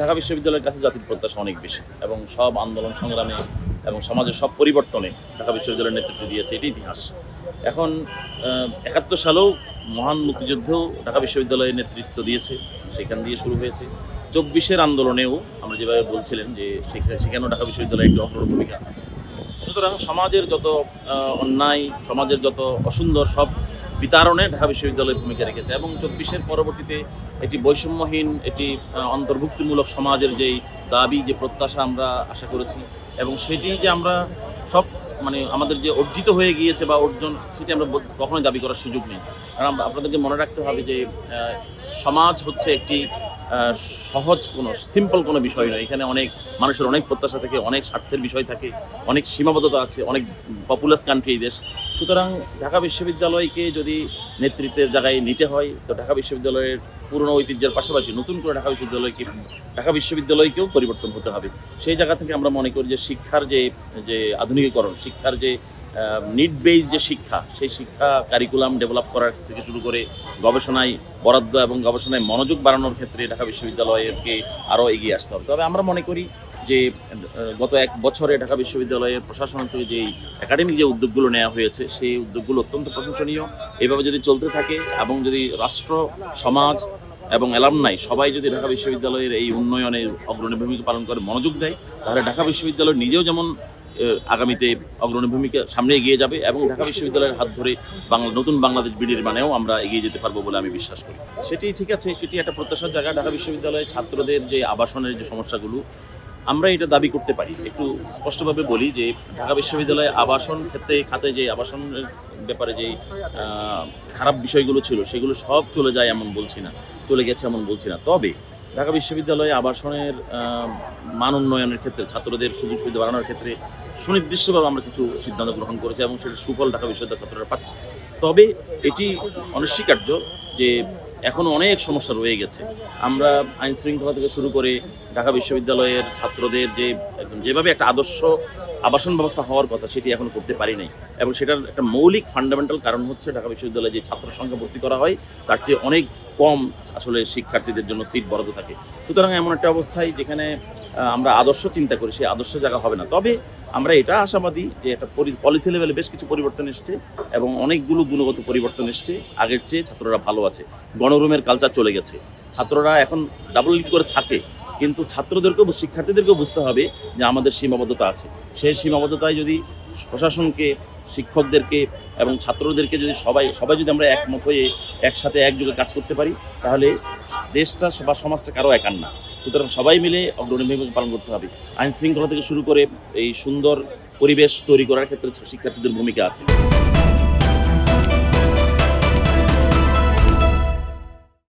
ঢাকা বিশ্ববিদ্যালয়ের কাছে জাতির প্রত্যাশা অনেক বেশি এবং সব আন্দোলন সংগ্রামে এবং সমাজের সব পরিবর্তনে ঢাকা বিশ্ববিদ্যালয়ের নেতৃত্ব দিয়েছে, এটি ইতিহাস। এখন ৭১ সালেও মহান মুক্তিযুদ্ধেও ঢাকা বিশ্ববিদ্যালয়ের নেতৃত্ব দিয়েছে, সেখান দিয়ে শুরু হয়েছে। ২৪-এর আন্দোলনেও আমরা যেভাবে বলছিলেন যে সেখানেও ঢাকা বিশ্ববিদ্যালয়ের একটি অগ্রণী ভূমিকা আছে। সুতরাং সমাজের যত অন্যায়, সমাজের যত অসুন্দর সব বিতাড়নে ঢাকা বিশ্ববিদ্যালয়ের ভূমিকা রেখেছে এবং ২৪-এর পরবর্তীতে এটি বৈষম্যহীন, এটি অন্তর্ভুক্তিমূলক সমাজের যেই দাবি, যে প্রত্যাশা আমরা আশা করেছি এবং সেটি যে আমরা সব আমাদের যে অর্জিত হয়ে গিয়েছে বা অর্জন, সেটি আমরা কখনোই দাবি করার সুযোগ নেই। কারণ আপনাদেরকে মনে রাখতে হবে যে সমাজ হচ্ছে একটি সহজ সিম্পল কোনো বিষয় নয়। এখানে অনেক মানুষের অনেক প্রত্যাশা থাকে, অনেক স্বার্থের বিষয় থাকে, অনেক সীমাবদ্ধতা আছে, অনেক পপুলাস কান্ট্রি এই দেশ। সুতরাং ঢাকা বিশ্ববিদ্যালয়কে যদি নেতৃত্বের জায়গায় নিতে হয়, তো ঢাকা বিশ্ববিদ্যালয়ের পুরনো ঐতিহ্যের পাশাপাশি নতুন করে ঢাকা বিশ্ববিদ্যালয়কেও পরিবর্তন হতে হবে। সেই জায়গা থেকে আমরা মনে করি যে শিক্ষার যে আধুনিকীকরণ, শিক্ষার যে নিড বেইজ যে শিক্ষা, সেই শিক্ষা কারিকুলাম ডেভেলপ করার থেকে শুরু করে গবেষণায় বরাদ্দ এবং গবেষণায় মনোযোগ বাড়ানোর ক্ষেত্রে ঢাকা বিশ্ববিদ্যালয়কে আরও এগিয়ে আসতে হবে। তবে আমরা মনে করি যে গত ১ বছরে ঢাকা বিশ্ববিদ্যালয়ের প্রশাসন থেকে যেই একাডেমিক যে উদ্যোগগুলো নেওয়া হয়েছে, সেই উদ্যোগগুলো অত্যন্ত প্রশংসনীয়। এভাবে যদি চলতে থাকে এবং যদি রাষ্ট্র, সমাজ এবং অ্যালামনাই সবাই যদি ঢাকা বিশ্ববিদ্যালয়ের এই উন্নয়নে অগ্রণী ভূমিকা পালন করে মনোযোগ দেয়, তাহলে ঢাকা বিশ্ববিদ্যালয় নিজেও যেমন আগামীতে অগ্রণী ভূমিকা সামনে এগিয়ে যাবে এবং ঢাকা বিশ্ববিদ্যালয়ের হাত ধরে নতুন বাংলাদেশ বিনির্মাণেও আমরা এগিয়ে যেতে পারবো বলে আমি বিশ্বাস করি। সেটি ঠিক আছে, সেটি একটা প্রত্যাশার জায়গা। ঢাকা বিশ্ববিদ্যালয়ের ছাত্রদের যে আবাসনের যে সমস্যাগুলো, আমরা এটা দাবি করতে পারি। একটু স্পষ্টভাবে বলি যে ঢাকা বিশ্ববিদ্যালয়ে আবাসন খাতে যে আবাসনের ব্যাপারে যে খারাপ বিষয়গুলো ছিল, সেগুলো সব চলে যায় এমন বলছি না, চলে গেছে এমন বলছি না। তবে ঢাকা বিশ্ববিদ্যালয়ে আবাসনের মান উন্নয়নের ক্ষেত্রে, ছাত্রদের সুযোগ সুবিধা বাড়ানোর ক্ষেত্রে সুনির্দিষ্টভাবে আমরা কিছু সিদ্ধান্ত গ্রহণ করেছি এবং সেটার সুফল ঢাকা বিশ্ববিদ্যালয়ের ছাত্ররা পাচ্ছে। তবে এটি অনস্বীকার্য যে এখনও অনেক সমস্যা রয়ে গেছে। আমরা আইন শৃঙ্খলা থেকে শুরু করে ঢাকা বিশ্ববিদ্যালয়ের ছাত্রদের যেভাবে একটা আদর্শ আবাসন ব্যবস্থা হওয়ার কথা, সেটি এখন করতে পারি নাই এবং সেটার একটা মৌলিক ফান্ডামেন্টাল কারণ হচ্ছে ঢাকা বিশ্ববিদ্যালয়ে যে ছাত্র সংখ্যা ভর্তি করা হয়, তার চেয়ে অনেক কম আসলে শিক্ষার্থীদের জন্য সিট বরাদ্দ থাকে। সুতরাং এমন একটা অবস্থায় যেখানে আমরা আদর্শ চিন্তা করি, সেই আদর্শ জায়গা হবে না। তবে আমরা এটা আশাবাদী যে একটা পলিসি লেভেলে বেশ কিছু পরিবর্তন এসছে এবং অনেকগুলো গুণগত পরিবর্তন এসছে। আগের চেয়ে ছাত্ররা ভালো আছে, গণরুমের কালচার চলে গেছে, ছাত্ররা এখন ডাবল লিড করে থাকে। কিন্তু শিক্ষার্থীদেরকেও বুঝতে হবে যে আমাদের সীমাবদ্ধতা আছে। সেই সীমাবদ্ধতায় যদি প্রশাসনকে, শিক্ষকদেরকে এবং ছাত্রদেরকে যদি সবাই যদি আমরা একমত হয়ে একসাথে একযোগে কাজ করতে পারি, তাহলে দেশটা বা সমাজটা কারো একার না। সুতরাং সবাই মিলে অগ্রণী ভূমিকা পালন করতে হবে। আইন শৃঙ্খলা থেকে শুরু করে এই সুন্দর পরিবেশ তৈরি করার ক্ষেত্রে শিক্ষার্থীদের ভূমিকা আছে।